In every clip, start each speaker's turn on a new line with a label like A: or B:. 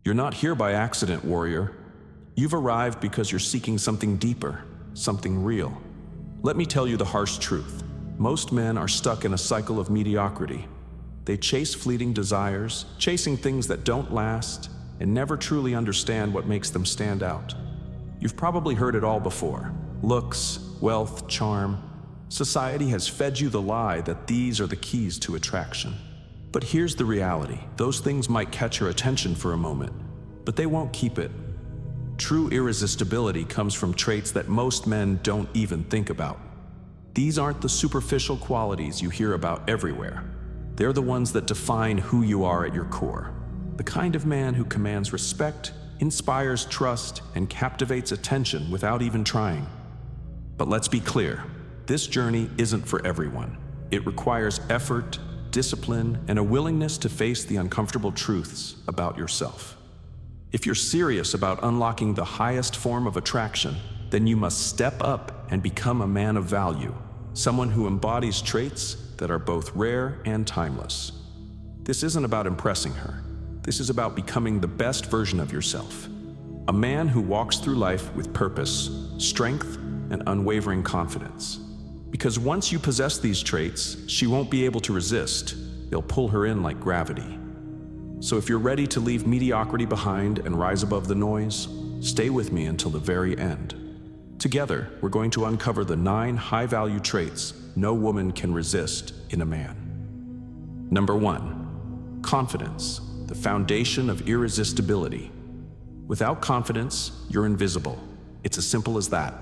A: You're not here by accident, warrior. You've arrived because you're seeking something deeper, something real. Let me tell you the harsh truth. Most men are stuck in a cycle of mediocrity. They chase fleeting desires, chasing things that don't last, and never truly understand what makes them stand out. You've probably heard it all before. Looks, wealth, charm. Society has fed you the lie that these are the keys to attraction. But here's the reality. Those things might catch your attention for a moment, but they won't keep it. True irresistibility comes from traits that most men don't even think about. These aren't the superficial qualities you hear about everywhere. They're the ones that define who you are at your core. The kind of man who commands respect, inspires trust, and captivates attention without even trying. But let's be clear, this journey isn't for everyone. It requires effort, discipline, and a willingness to face the uncomfortable truths about yourself. If you're serious about unlocking the highest form of attraction, then you must step up and become a man of value, someone who embodies traits that are both rare and timeless. This isn't about impressing her. This is about becoming the best version of yourself. A man who walks through life with purpose, strength, and unwavering confidence. Because once you possess these traits, she won't be able to resist. They'll pull her in like gravity. So if you're ready to leave mediocrity behind and rise above the noise, stay with me until the very end. Together, we're going to uncover the 9 high-value traits no woman can resist in a man. Number 1, confidence, the foundation of irresistibility. Without confidence, you're invisible. It's as simple as that.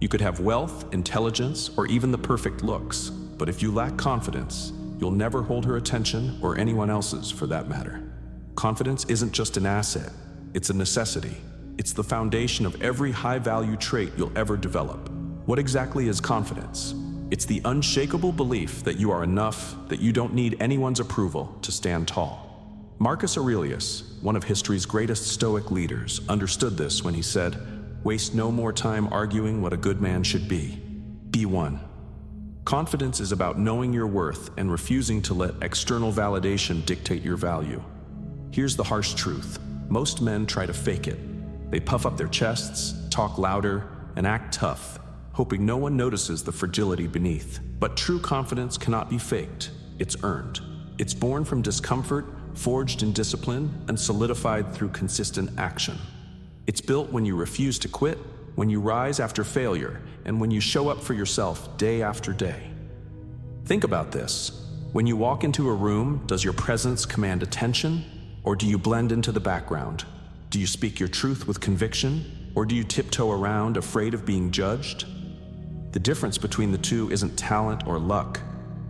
A: You could have wealth, intelligence, or even the perfect looks, but if you lack confidence, you'll never hold her attention or anyone else's for that matter. Confidence isn't just an asset, it's a necessity. It's the foundation of every high-value trait you'll ever develop. What exactly is confidence? It's the unshakable belief that you are enough, that you don't need anyone's approval to stand tall. Marcus Aurelius, one of history's greatest Stoic leaders, understood this when he said, "Waste no more time arguing what a good man should be. Be one." Confidence is about knowing your worth and refusing to let external validation dictate your value. Here's the harsh truth. Most men try to fake it. They puff up their chests, talk louder, and act tough, hoping no one notices the fragility beneath. But true confidence cannot be faked. It's earned. It's born from discomfort, forged in discipline, and solidified through consistent action. It's built when you refuse to quit, when you rise after failure, and when you show up for yourself day after day. Think about this. When you walk into a room, does your presence command attention, or do you blend into the background? Do you speak your truth with conviction, or do you tiptoe around afraid of being judged? The difference between the two isn't talent or luck,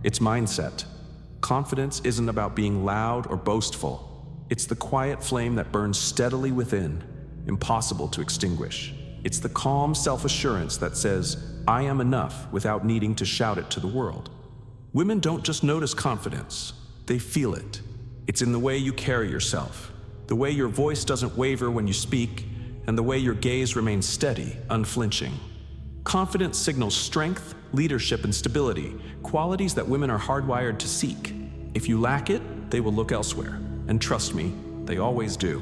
A: it's mindset. Confidence isn't about being loud or boastful. It's the quiet flame that burns steadily within, impossible to extinguish. It's the calm self-assurance that says, "I am enough," without needing to shout it to the world. Women don't just notice confidence, they feel it. It's in the way you carry yourself, the way your voice doesn't waver when you speak, and the way your gaze remains steady, unflinching. Confidence signals strength, leadership, and stability, qualities that women are hardwired to seek. If you lack it, they will look elsewhere. And trust me, they always do.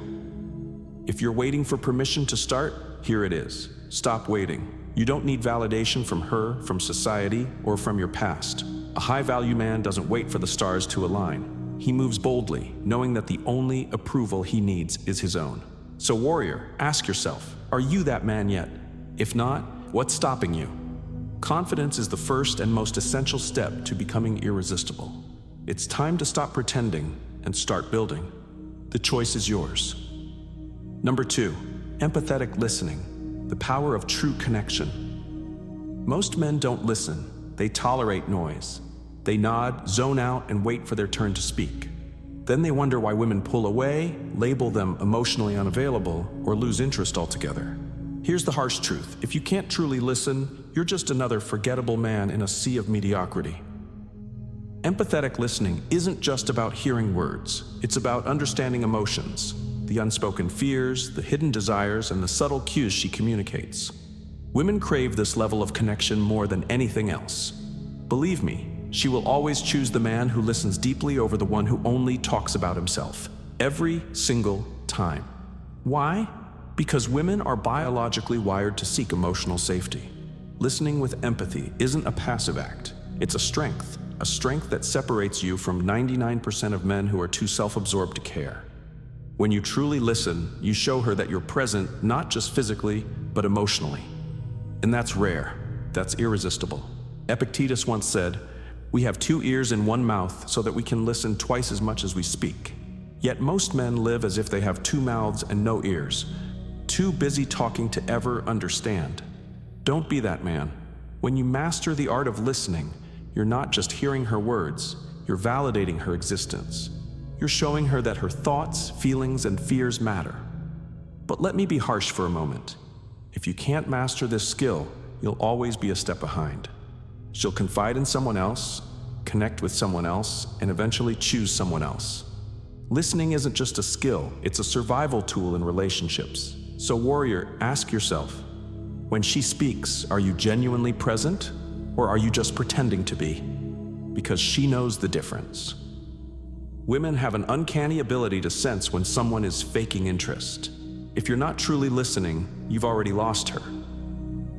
A: If you're waiting for permission to start, here it is. Stop waiting. You don't need validation from her, from society, or from your past. A high-value man doesn't wait for the stars to align. He moves boldly, knowing that the only approval he needs is his own. So warrior, ask yourself, are you that man yet? If not, what's stopping you? Confidence is the first and most essential step to becoming irresistible. It's time to stop pretending and start building. The choice is yours. Number 2, empathetic listening, the power of true connection. Most men don't listen, they tolerate noise. They nod, zone out, and wait for their turn to speak. Then they wonder why women pull away, label them emotionally unavailable, or lose interest altogether. Here's the harsh truth. If you can't truly listen, you're just another forgettable man in a sea of mediocrity. Empathetic listening isn't just about hearing words. It's about understanding emotions, the unspoken fears, the hidden desires, and the subtle cues she communicates. Women crave this level of connection more than anything else. Believe me, she will always choose the man who listens deeply over the one who only talks about himself. Every single time. Why? Because women are biologically wired to seek emotional safety. Listening with empathy isn't a passive act. It's a strength that separates you from 99% of men who are too self-absorbed to care. When you truly listen, you show her that you're present not just physically, but emotionally. And that's rare. That's irresistible. Epictetus once said, "We have 2 ears and 1 mouth so that we can listen twice as much as we speak." Yet most men live as if they have 2 mouths and no ears, too busy talking to ever understand. Don't be that man. When you master the art of listening, you're not just hearing her words, you're validating her existence. You're showing her that her thoughts, feelings, and fears matter. But let me be harsh for a moment. If you can't master this skill, you'll always be a step behind. She'll confide in someone else, connect with someone else, and eventually choose someone else. Listening isn't just a skill, it's a survival tool in relationships. So warrior, ask yourself, when she speaks, are you genuinely present, or are you just pretending to be? Because she knows the difference. Women have an uncanny ability to sense when someone is faking interest. If you're not truly listening, you've already lost her.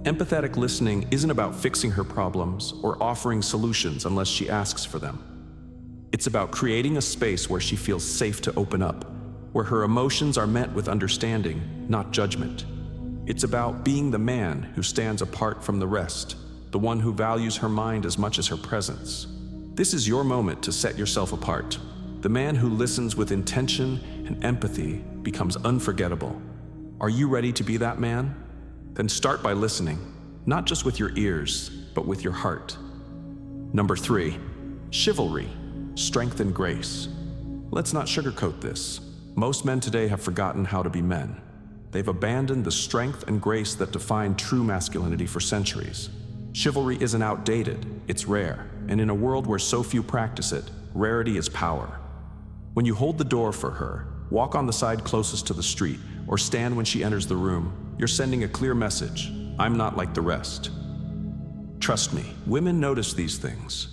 A: Empathetic listening isn't about fixing her problems or offering solutions unless she asks for them. It's about creating a space where she feels safe to open up, where her emotions are met with understanding, not judgment. It's about being the man who stands apart from the rest, the one who values her mind as much as her presence. This is your moment to set yourself apart. The man who listens with intention and empathy becomes unforgettable. Are you ready to be that man? Then start by listening, not just with your ears, but with your heart. Number 3, chivalry, strength and grace. Let's not sugarcoat this. Most men today have forgotten how to be men. They've abandoned the strength and grace that define true masculinity for centuries. Chivalry isn't outdated, it's rare, and in a world where so few practice it, rarity is power. When you hold the door for her, walk on the side closest to the street, or stand when she enters the room, you're sending a clear message: I'm not like the rest. Trust me, women notice these things.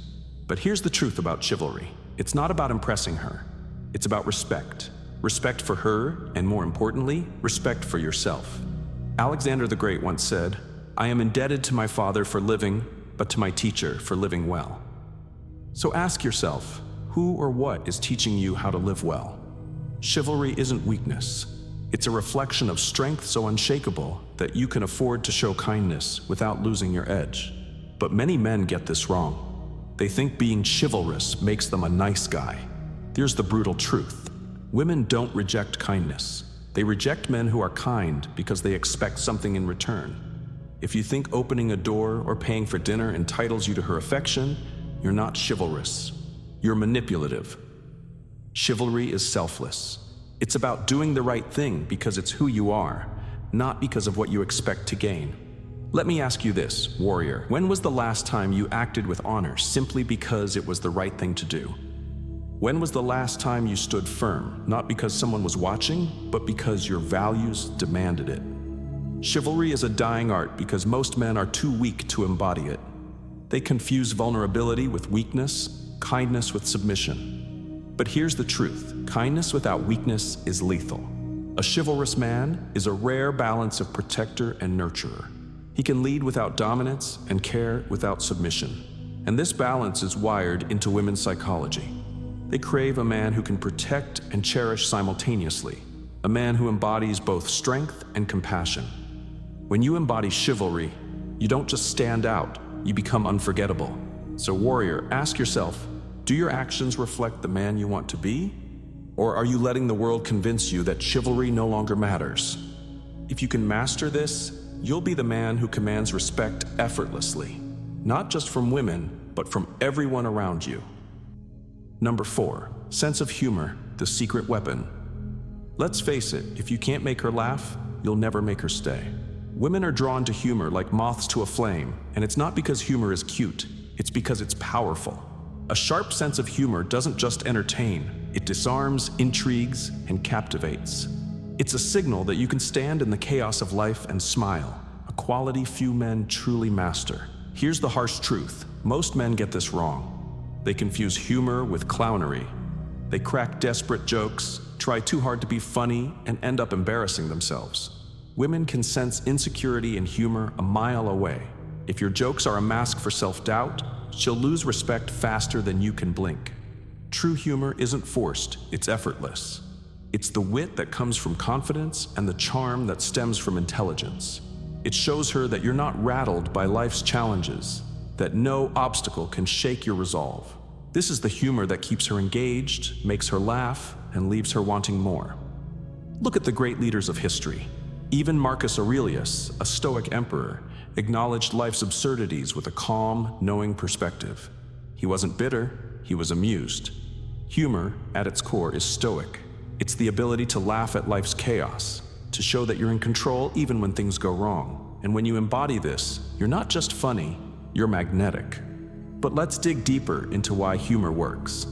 A: But here's the truth about chivalry. It's not about impressing her. It's about respect. Respect for her, and more importantly, respect for yourself. Alexander the Great once said, "I am indebted to my father for living, but to my teacher for living well." So ask yourself, who or what is teaching you how to live well? Chivalry isn't weakness. It's a reflection of strength so unshakable that you can afford to show kindness without losing your edge. But many men get this wrong. They think being chivalrous makes them a nice guy. Here's the brutal truth. Women don't reject kindness. They reject men who are kind because they expect something in return. If you think opening a door or paying for dinner entitles you to her affection, you're not chivalrous. You're manipulative. Chivalry is selfless. It's about doing the right thing because it's who you are, not because of what you expect to gain. Let me ask you this, warrior. When was the last time you acted with honor simply because it was the right thing to do? When was the last time you stood firm, not because someone was watching, but because your values demanded it? Chivalry is a dying art because most men are too weak to embody it. They confuse vulnerability with weakness, kindness with submission. But here's the truth. Kindness without weakness is lethal. A chivalrous man is a rare balance of protector and nurturer. He can lead without dominance and care without submission. And this balance is wired into women's psychology. They crave a man who can protect and cherish simultaneously, a man who embodies both strength and compassion. When you embody chivalry, you don't just stand out, you become unforgettable. So warrior, ask yourself, do your actions reflect the man you want to be? Or are you letting the world convince you that chivalry no longer matters? If you can master this, you'll be the man who commands respect effortlessly, not just from women, but from everyone around you. Number 4, sense of humor, the secret weapon. Let's face it, if you can't make her laugh, you'll never make her stay. Women are drawn to humor like moths to a flame, and it's not because humor is cute, it's because it's powerful. A sharp sense of humor doesn't just entertain, it disarms, intrigues, and captivates. It's a signal that you can stand in the chaos of life and smile, a quality few men truly master. Here's the harsh truth. Most men get this wrong. They confuse humor with clownery. They crack desperate jokes, try too hard to be funny, and end up embarrassing themselves. Women can sense insecurity and humor a mile away. If your jokes are a mask for self-doubt, she'll lose respect faster than you can blink. True humor isn't forced, it's effortless. It's the wit that comes from confidence and the charm that stems from intelligence. It shows her that you're not rattled by life's challenges, that no obstacle can shake your resolve. This is the humor that keeps her engaged, makes her laugh, and leaves her wanting more. Look at the great leaders of history. Even Marcus Aurelius, a Stoic emperor, acknowledged life's absurdities with a calm, knowing perspective. He wasn't bitter, he was amused. Humor, at its core, is Stoic. It's the ability to laugh at life's chaos, to show that you're in control even when things go wrong. And when you embody this, you're not just funny, you're magnetic. But let's dig deeper into why humor works.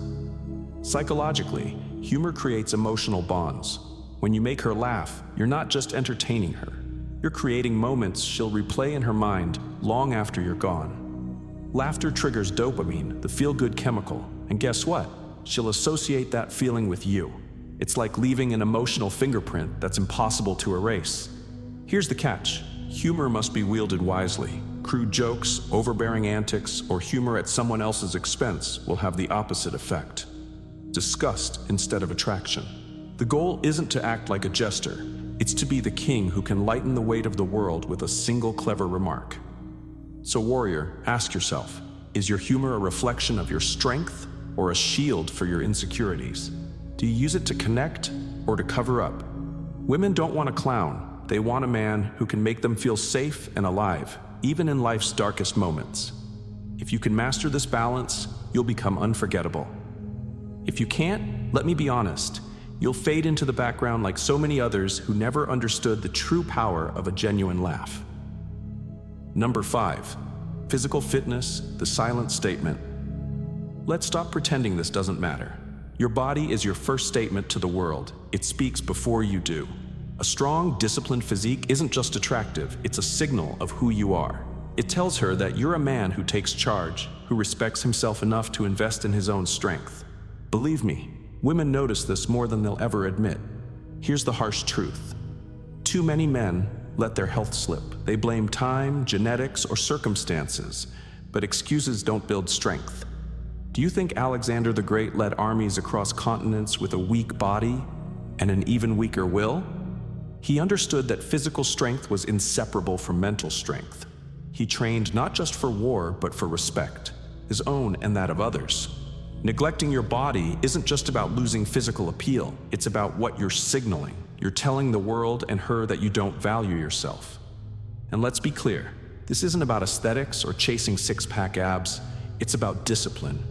A: Psychologically, humor creates emotional bonds. When you make her laugh, you're not just entertaining her. You're creating moments she'll replay in her mind long after you're gone. Laughter triggers dopamine, the feel-good chemical, and guess what? She'll associate that feeling with you. It's like leaving an emotional fingerprint that's impossible to erase. Here's the catch. Humor must be wielded wisely. Crude jokes, overbearing antics, or humor at someone else's expense will have the opposite effect. Disgust instead of attraction. The goal isn't to act like a jester. It's to be the king who can lighten the weight of the world with a single clever remark. So warrior, ask yourself, is your humor a reflection of your strength or a shield for your insecurities? Do you use it to connect or to cover up? Women don't want a clown. They want a man who can make them feel safe and alive, even in life's darkest moments. If you can master this balance, you'll become unforgettable. If you can't, let me be honest, you'll fade into the background like so many others who never understood the true power of a genuine laugh. Number 5, physical fitness, the silent statement. Let's stop pretending this doesn't matter. Your body is your first statement to the world. It speaks before you do. A strong, disciplined physique isn't just attractive, it's a signal of who you are. It tells her that you're a man who takes charge, who respects himself enough to invest in his own strength. Believe me, women notice this more than they'll ever admit. Here's the harsh truth. Too many men let their health slip. They blame time, genetics, or circumstances, but excuses don't build strength. Do you think Alexander the Great led armies across continents with a weak body and an even weaker will? He understood that physical strength was inseparable from mental strength. He trained not just for war, but for respect, his own and that of others. Neglecting your body isn't just about losing physical appeal, it's about what you're signaling. You're telling the world and her that you don't value yourself. And let's be clear, this isn't about aesthetics or chasing six-pack abs, it's about discipline.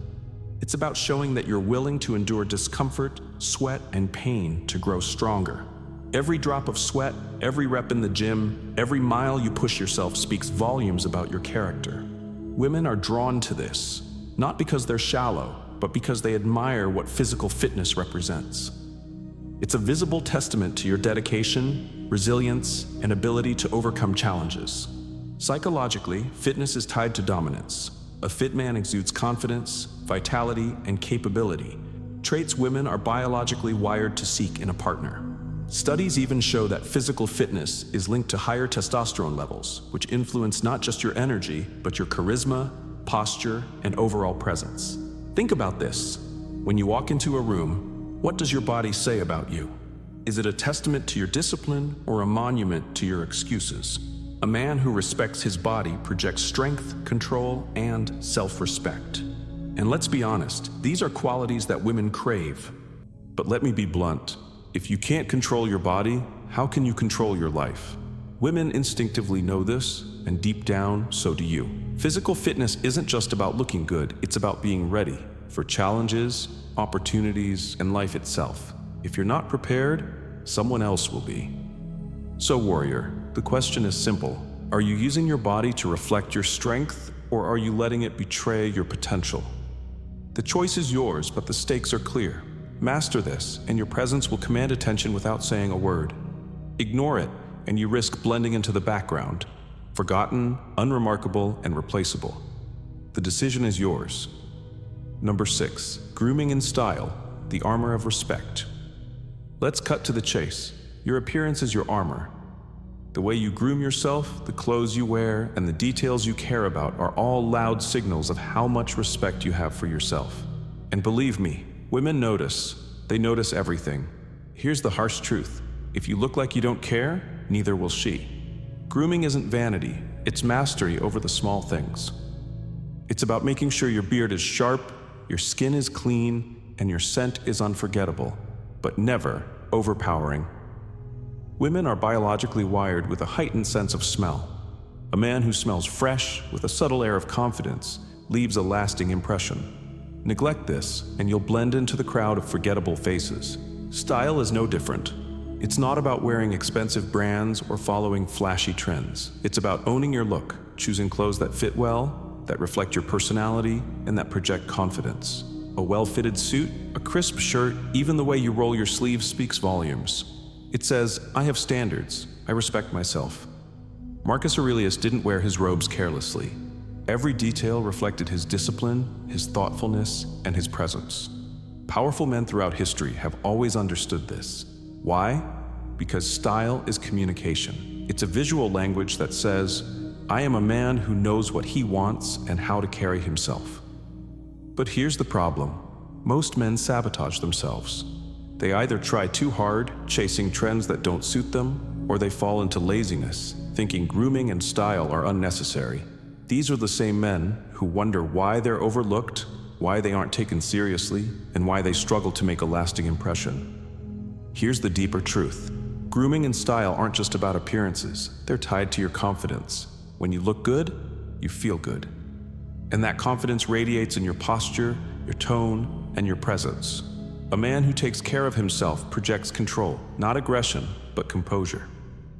A: It's about showing that you're willing to endure discomfort, sweat, and pain to grow stronger. Every drop of sweat, every rep in the gym, every mile you push yourself speaks volumes about your character. Women are drawn to this, not because they're shallow, but because they admire what physical fitness represents. It's a visible testament to your dedication, resilience, and ability to overcome challenges. Psychologically, fitness is tied to dominance. A fit man exudes confidence, vitality, and capability, traits women are biologically wired to seek in a partner. Studies even show that physical fitness is linked to higher testosterone levels, which influence not just your energy, but your charisma, posture, and overall presence. Think about this. When you walk into a room, what does your body say about you? Is it a testament to your discipline or a monument to your excuses? A man who respects his body projects strength, control, and self-respect. And let's be honest, these are qualities that women crave. But let me be blunt. If you can't control your body, how can you control your life? Women instinctively know this, and deep down, so do you. Physical fitness isn't just about looking good, it's about being ready for challenges, opportunities, and life itself. If you're not prepared, someone else will be. So warrior, the question is simple. Are you using your body to reflect your strength, or are you letting it betray your potential? The choice is yours, but the stakes are clear. Master this, and your presence will command attention without saying a word. Ignore it, and you risk blending into the background, forgotten, unremarkable, and replaceable. The decision is yours. Number 6, grooming in style. the armor of respect. Let's cut to the chase. Your appearance is your armor. The way you groom yourself, the clothes you wear, and the details you care about are all loud signals of how much respect you have for yourself. And believe me, women notice. They notice everything. Here's the harsh truth. If you look like you don't care, neither will she. Grooming isn't vanity, it's mastery over the small things. It's about making sure your beard is sharp, your skin is clean, and your scent is unforgettable, but never overpowering. Women are biologically wired with a heightened sense of smell. A man who smells fresh, with a subtle air of confidence, leaves a lasting impression. Neglect this, and you'll blend into the crowd of forgettable faces. Style is no different. It's not about wearing expensive brands or following flashy trends. It's about owning your look, choosing clothes that fit well, that reflect your personality, and that project confidence. A well-fitted suit, a crisp shirt, even the way you roll your sleeves speaks volumes. It says, I have standards, I respect myself. Marcus Aurelius didn't wear his robes carelessly. Every detail reflected his discipline, his thoughtfulness, and his presence. Powerful men throughout history have always understood this. Why? Because style is communication. It's a visual language that says, I am a man who knows what he wants and how to carry himself. But here's the problem. Most men sabotage themselves. They either try too hard, chasing trends that don't suit them, or they fall into laziness, thinking grooming and style are unnecessary. These are the same men who wonder why they're overlooked, why they aren't taken seriously, and why they struggle to make a lasting impression. Here's the deeper truth. Grooming and style aren't just about appearances. They're tied to your confidence. When you look good, you feel good. And that confidence radiates in your posture, your tone, and your presence. A man who takes care of himself projects control, not aggression, but composure.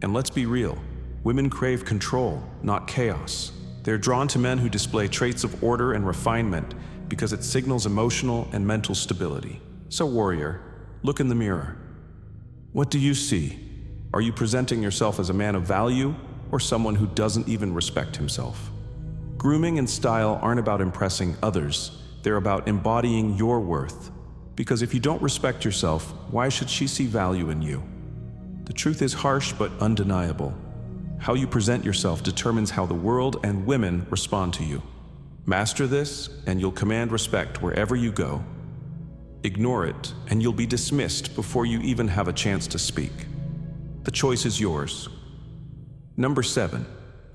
A: And let's be real, women crave control, not chaos. They're drawn to men who display traits of order and refinement because it signals emotional and mental stability. So warrior, look in the mirror. What do you see? Are you presenting yourself as a man of value or someone who doesn't even respect himself? Grooming and style aren't about impressing others. They're about embodying your worth. Because if you don't respect yourself, why should she see value in you? The truth is harsh but undeniable. How you present yourself determines how the world and women respond to you. Master this, and you'll command respect wherever you go. Ignore it, and you'll be dismissed before you even have a chance to speak. The choice is yours. Number 7,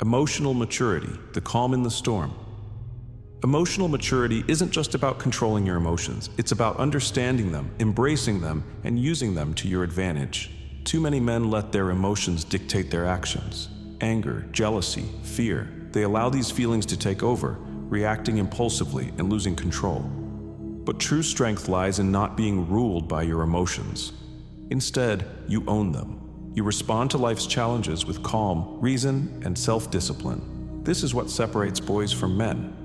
A: emotional maturity, the calm in the storm. Emotional maturity isn't just about controlling your emotions. It's about understanding them, embracing them, and using them to your advantage. Too many men let their emotions dictate their actions. Anger, jealousy, fear. They allow these feelings to take over, reacting impulsively and losing control. But true strength lies in not being ruled by your emotions. Instead, you own them. You respond to life's challenges with calm, reason, and self-discipline. This is what separates boys from men.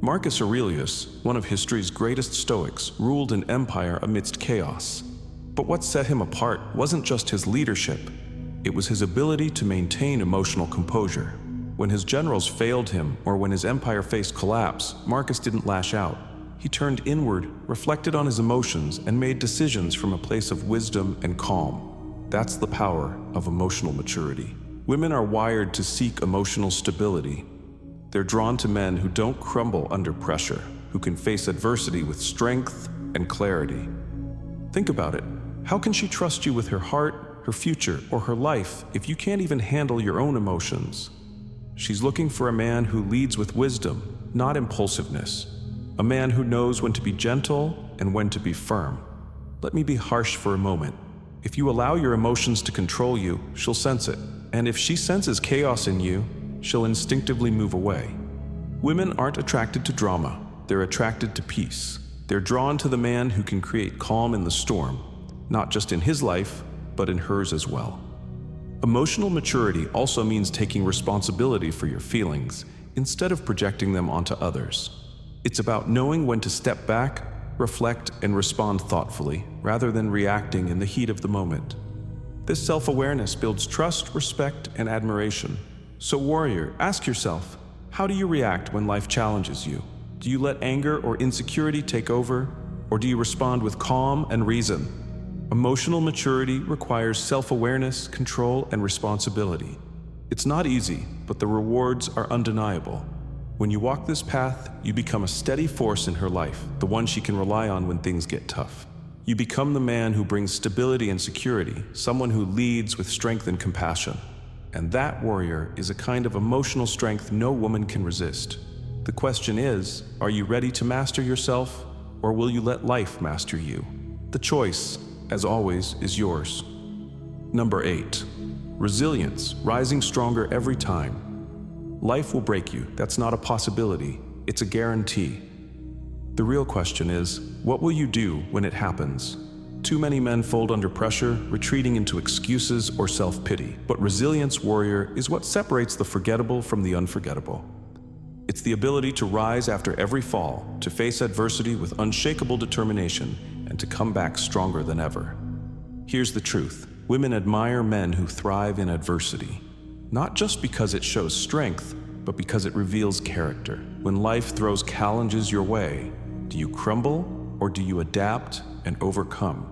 A: Marcus Aurelius, one of history's greatest Stoics, ruled an empire amidst chaos. But what set him apart wasn't just his leadership, it was his ability to maintain emotional composure. When his generals failed him or when his empire faced collapse, Marcus didn't lash out. He turned inward, reflected on his emotions, and made decisions from a place of wisdom and calm. That's the power of emotional maturity. Women are wired to seek emotional stability. They're drawn to men who don't crumble under pressure, who can face adversity with strength and clarity. Think about it. How can she trust you with her heart, her future, or her life if you can't even handle your own emotions? She's looking for a man who leads with wisdom, not impulsiveness. A man who knows when to be gentle and when to be firm. Let me be harsh for a moment. If you allow your emotions to control you, she'll sense it. And if she senses chaos in you, she'll instinctively move away. Women aren't attracted to drama. They're attracted to peace. They're drawn to the man who can create calm in the storm, not just in his life, but in hers as well. Emotional maturity also means taking responsibility for your feelings instead of projecting them onto others. It's about knowing when to step back, reflect, and respond thoughtfully, rather than reacting in the heat of the moment. This self-awareness builds trust, respect, and admiration. So warrior, ask yourself, how do you react when life challenges you? Do you let anger or insecurity take over? or do you respond with calm and reason? Emotional maturity requires self-awareness, control, and responsibility. It's not easy, but the rewards are undeniable. When you walk this path, you become a steady force in her life, the one she can rely on when things get tough. You become the man who brings stability and security, someone who leads with strength and compassion. And that, warrior, is a kind of emotional strength no woman can resist. The question is, are you ready to master yourself, or will you let life master you? The choice, as always, is yours. Number 8. Resilience, rising stronger every time. Life will break you. That's not a possibility. It's a guarantee. The real question is, what will you do when it happens? Too many men fold under pressure, retreating into excuses or self-pity. But resilience, warrior, is what separates the forgettable from the unforgettable. It's the ability to rise after every fall, to face adversity with unshakable determination, and to come back stronger than ever. Here's the truth. Women admire men who thrive in adversity. Not just because it shows strength, but because it reveals character. When life throws challenges your way, do you crumble or do you adapt and overcome?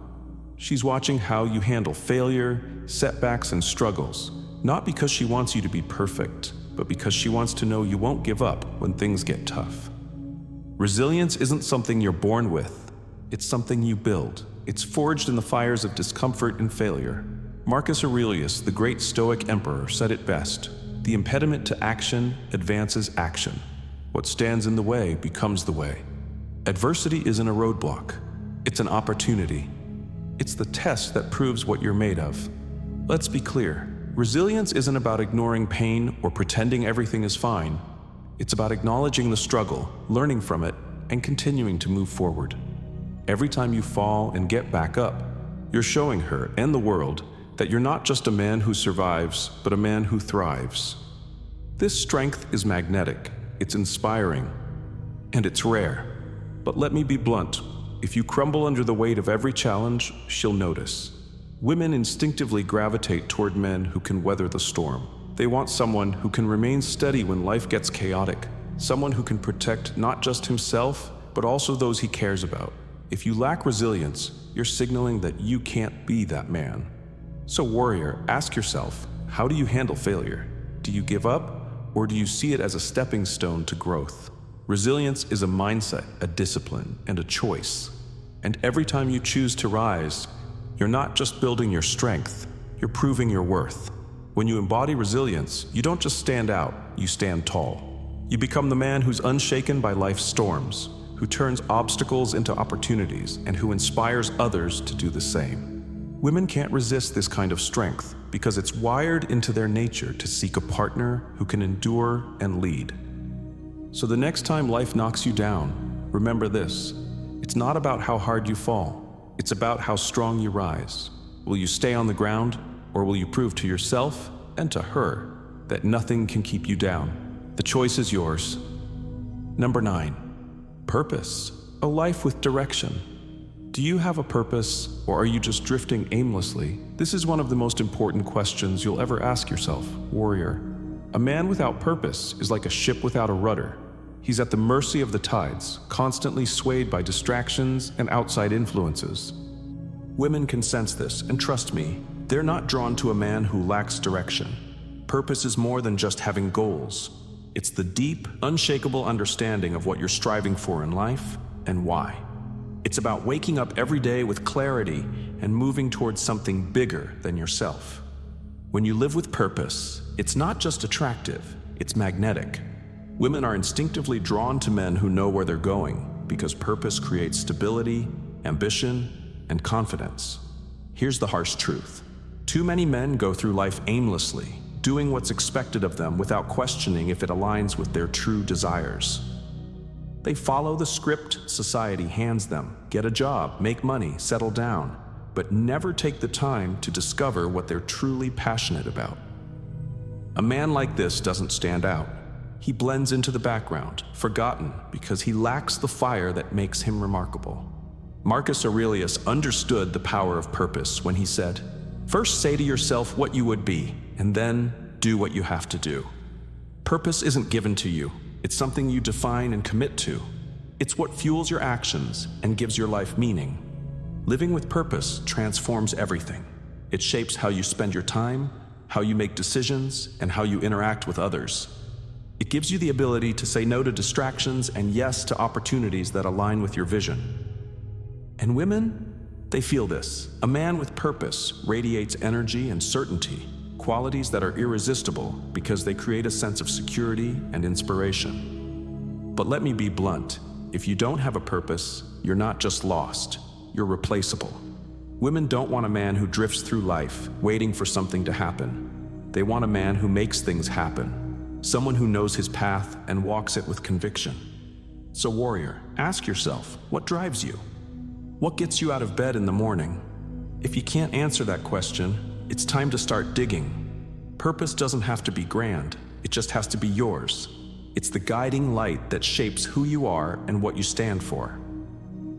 A: She's watching how you handle failure, setbacks, and struggles, not because she wants you to be perfect, but because she wants to know you won't give up when things get tough. Resilience isn't something you're born with, it's something you build. It's forged in the fires of discomfort and failure. Marcus Aurelius, the great Stoic emperor, said it best: the impediment to action advances action. What stands in the way becomes the way. Adversity isn't a roadblock, it's an opportunity. It's the test that proves what you're made of. Let's be clear, resilience isn't about ignoring pain or pretending everything is fine. It's about acknowledging the struggle, learning from it, and continuing to move forward. Every time you fall and get back up, you're showing her and the world that you're not just a man who survives, but a man who thrives. This strength is magnetic, it's inspiring, and it's rare. But let me be blunt. If you crumble under the weight of every challenge, she'll notice. Women instinctively gravitate toward men who can weather the storm. They want someone who can remain steady when life gets chaotic, someone who can protect not just himself, but also those he cares about. If you lack resilience, you're signaling that you can't be that man. So warrior, ask yourself, how do you handle failure? Do you give up, or do you see it as a stepping stone to growth? Resilience is a mindset, a discipline, and a choice. And every time you choose to rise, you're not just building your strength, you're proving your worth. When you embody resilience, you don't just stand out, you stand tall. You become the man who's unshaken by life's storms, who turns obstacles into opportunities, and who inspires others to do the same. Women can't resist this kind of strength because it's wired into their nature to seek a partner who can endure and lead. So the next time life knocks you down, remember this: it's not about how hard you fall, it's about how strong you rise. Will you stay on the ground, or will you prove to yourself and to her that nothing can keep you down? The choice is yours. Number 9. Purpose, a life with direction. Do you have a purpose, or are you just drifting aimlessly? This is one of the most important questions you'll ever ask yourself, warrior. A man without purpose is like a ship without a rudder. He's at the mercy of the tides, constantly swayed by distractions and outside influences. Women can sense this, and trust me, they're not drawn to a man who lacks direction. Purpose is more than just having goals. It's the deep, unshakable understanding of what you're striving for in life and why. It's about waking up every day with clarity and moving towards something bigger than yourself. When you live with purpose, it's not just attractive, it's magnetic. Women are instinctively drawn to men who know where they're going because purpose creates stability, ambition, and confidence. Here's the harsh truth. Too many men go through life aimlessly, doing what's expected of them without questioning if it aligns with their true desires. They follow the script society hands them: get a job, make money, settle down, but never take the time to discover what they're truly passionate about. A man like this doesn't stand out. He blends into the background, forgotten because he lacks the fire that makes him remarkable. Marcus Aurelius understood the power of purpose when he said, "First say to yourself what you would be, and then do what you have to do." Purpose isn't given to you. It's something you define and commit to. It's what fuels your actions and gives your life meaning. Living with purpose transforms everything. It shapes how you spend your time, how you make decisions, and how you interact with others. It gives you the ability to say no to distractions and yes to opportunities that align with your vision. And women, they feel this. A man with purpose radiates energy and certainty, qualities that are irresistible because they create a sense of security and inspiration. But let me be blunt. If you don't have a purpose, you're not just lost, you're replaceable. Women don't want a man who drifts through life, waiting for something to happen. They want a man who makes things happen, someone who knows his path and walks it with conviction. So warrior, ask yourself, what drives you? What gets you out of bed in the morning? If you can't answer that question, it's time to start digging. Purpose doesn't have to be grand, it just has to be yours. It's the guiding light that shapes who you are and what you stand for.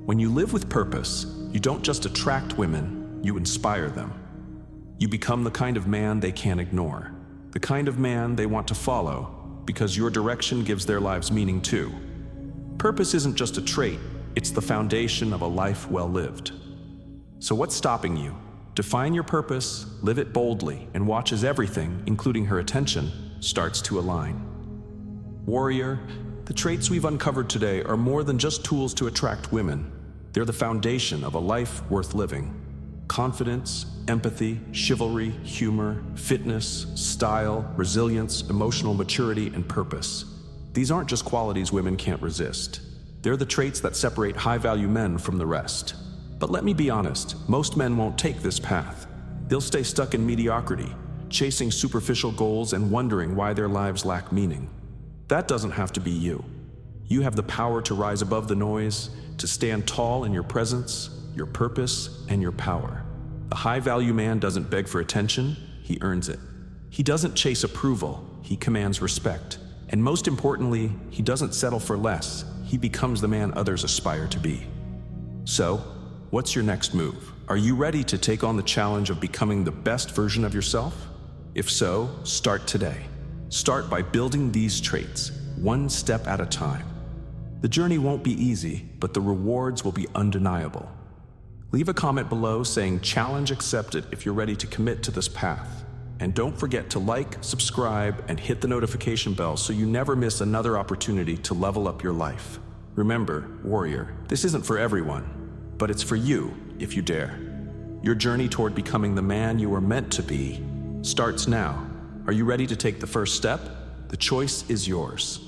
A: When you live with purpose, you don't just attract women, you inspire them. You become the kind of man they can't ignore, the kind of man they want to follow, because your direction gives their lives meaning too. Purpose isn't just a trait, it's the foundation of a life well lived. So what's stopping you? Define your purpose, live it boldly, and watch as everything, including her attention, starts to align. Warrior, the traits we've uncovered today are more than just tools to attract women. They're the foundation of a life worth living. Confidence, empathy, chivalry, humor, fitness, style, resilience, emotional maturity, and purpose. These aren't just qualities women can't resist. They're the traits that separate high-value men from the rest. But let me be honest, most men won't take this path. They'll stay stuck in mediocrity, chasing superficial goals and wondering why their lives lack meaning. That doesn't have to be you. You have the power to rise above the noise, to stand tall in your presence, your purpose, and your power. A high-value man doesn't beg for attention, he earns it. He doesn't chase approval, he commands respect. And most importantly, he doesn't settle for less, he becomes the man others aspire to be. So, what's your next move? Are you ready to take on the challenge of becoming the best version of yourself? If so, start today. Start by building these traits, one step at a time. The journey won't be easy, but the rewards will be undeniable. Leave a comment below saying challenge accepted if you're ready to commit to this path. And don't forget to like, subscribe, and hit the notification bell so you never miss another opportunity to level up your life. Remember, warrior, this isn't for everyone, but it's for you if you dare. Your journey toward becoming the man you are meant to be starts now. Are you ready to take the first step? The choice is yours.